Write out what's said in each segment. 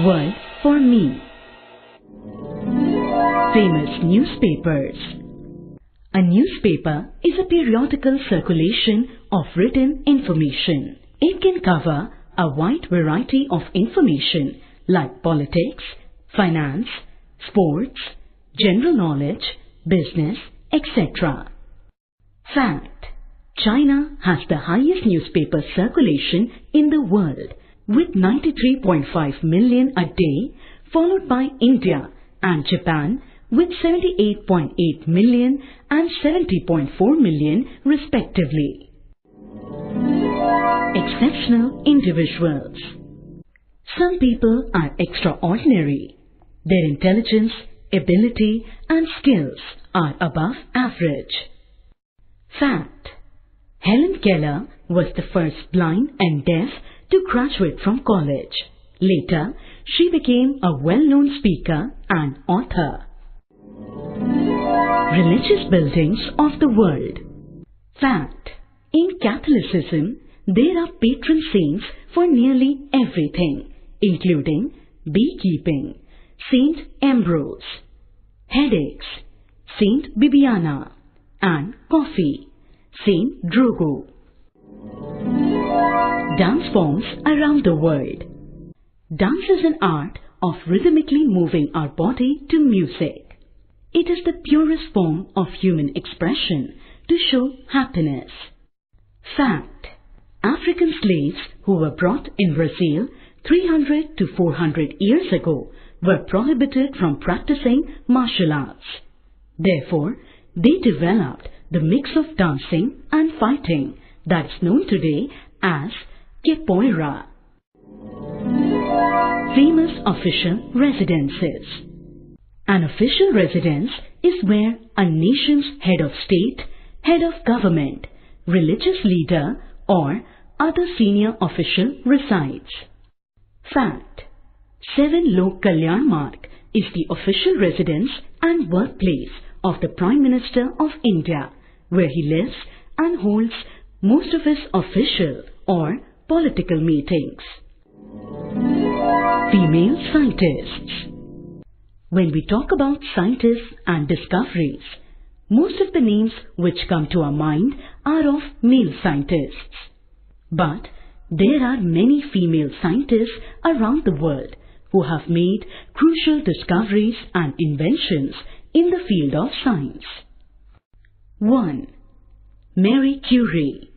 Word for me. Famous newspapers. A newspaper is a periodical circulation of written information. It can cover a wide variety of information like politics, finance, sports, general knowledge, business, etc. Fact: China has the highest newspaper circulation in the world with 93.5 million a day, followed by India and Japan with 78.8 million and 70.4 million respectively. Exceptional individuals. Some people are extraordinary. Their intelligence, ability and skills are above average. Fact: Helen Keller was the first blind and deaf to graduate from college. Later, she became a well-known speaker and author. Religious buildings of the world. Fact: In Catholicism, there are patron saints for nearly everything, including beekeeping, Saint Ambrose, headaches, Saint Bibiana, and coffee, Saint Drogo. Dance forms around the world. Dance is an art of rhythmically moving our body to music. It is the purest form of human expression to show happiness. Fact: African slaves who were brought in Brazil 300 to 400 years ago were prohibited from practicing martial arts. Therefore, they developed the mix of dancing and fighting that is known today as capoeira. Famous official residences. An official residence is where a nation's head of state, head of government, religious leader or other senior official resides. Fact: 7 Lok Kalyan Marg is the official residence and workplace of the Prime Minister of India, where he lives and holds most of his official or political meetings. Female scientists. When we talk about scientists and discoveries, most of the names which come to our mind are of male scientists. But there are many female scientists around the world who have made crucial discoveries and inventions in the field of science. 1. Marie Curie.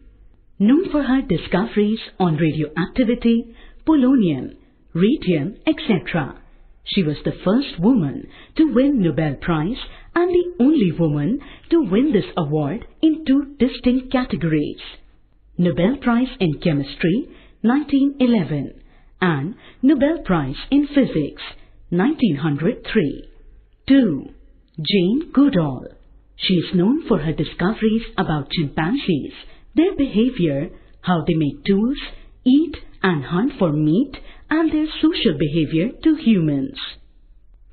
Known for her discoveries on radioactivity, polonium, radium, etc. She was the first woman to win Nobel Prize and the only woman to win this award in 2 distinct categories: Nobel Prize in Chemistry 1911 and Nobel Prize in Physics 1903. 2. Jane Goodall. She is known for her discoveries about chimpanzees, their behavior, how they make tools, eat and hunt for meat, and their social behavior to humans.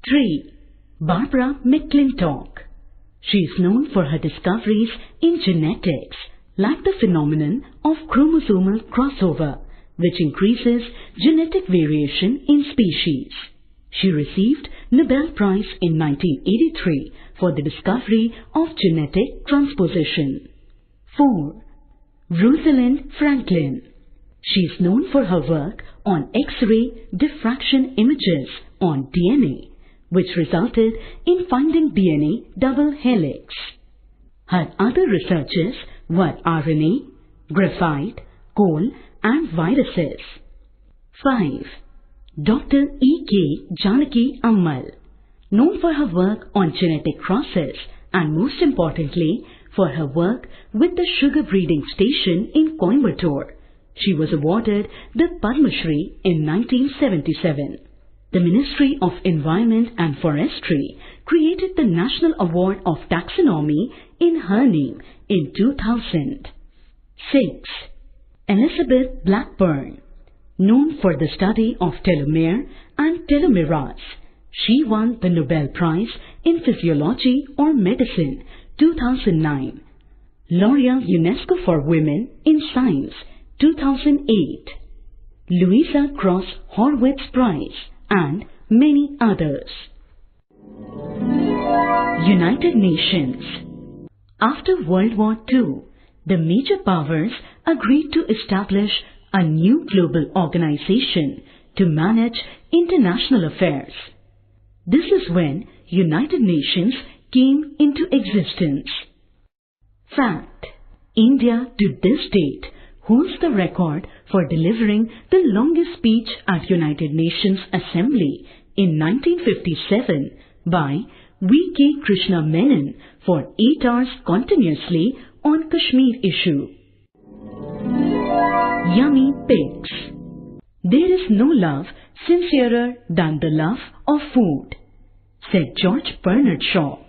3. Barbara McClintock. She is known for her discoveries in genetics, like the phenomenon of chromosomal crossover, which increases genetic variation in species. She received Nobel Prize in 1983 for the discovery of genetic transposition. 4. Rosalind Franklin. She is known for her work on X-ray diffraction images on DNA, which resulted in finding DNA double helix. Her other researches were RNA, graphite, coal and viruses. 5. Dr. E.K. Janaki Ammal. Known for her work on genetic process and most importantly for her work with the sugar breeding station in Coimbatore. She was awarded the Padma Shri in 1977. The Ministry of Environment and Forestry created the National Award of Taxonomy in her name in 2000. 6. Elizabeth Blackburn. Known for the study of telomere and telomerase, she won the Nobel Prize in Physiology or Medicine 2009. L'Oreal UNESCO for Women in Science 2008. Louisa Cross Horwitz Prize and many others. United Nations. After World War II, the major powers agreed to establish a new global organization to manage international affairs. This is when United Nations came into existence. Fact: India to this date holds the record for delivering the longest speech at United Nations Assembly in 1957 by V.K. Krishna Menon for 8 hours continuously on Kashmir issue. Yummy pigs. There is no love sincerer than the love of food, said George Bernard Shaw.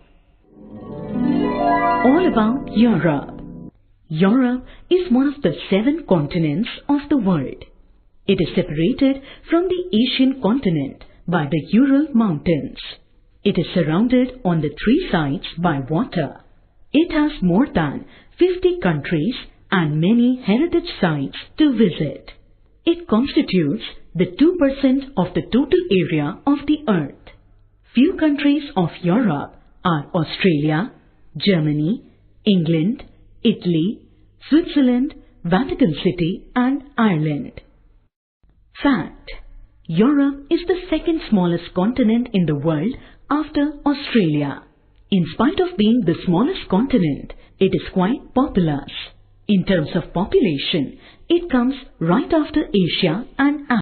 All about Europe. Europe is one of the 7 continents of the world. It is separated from the Asian continent by the Ural Mountains. It is surrounded on the 3 sides by water. It has more than 50 countries and many heritage sites to visit. It constitutes the 2% of the total area of the earth. Few countries of Europe are Australia, Germany, England, Italy, Switzerland, Vatican City and Ireland. Fact: Europe is the second smallest continent in the world after Australia. In spite of being the smallest continent, it is quite populous. In terms of population, it comes right after Asia and Africa.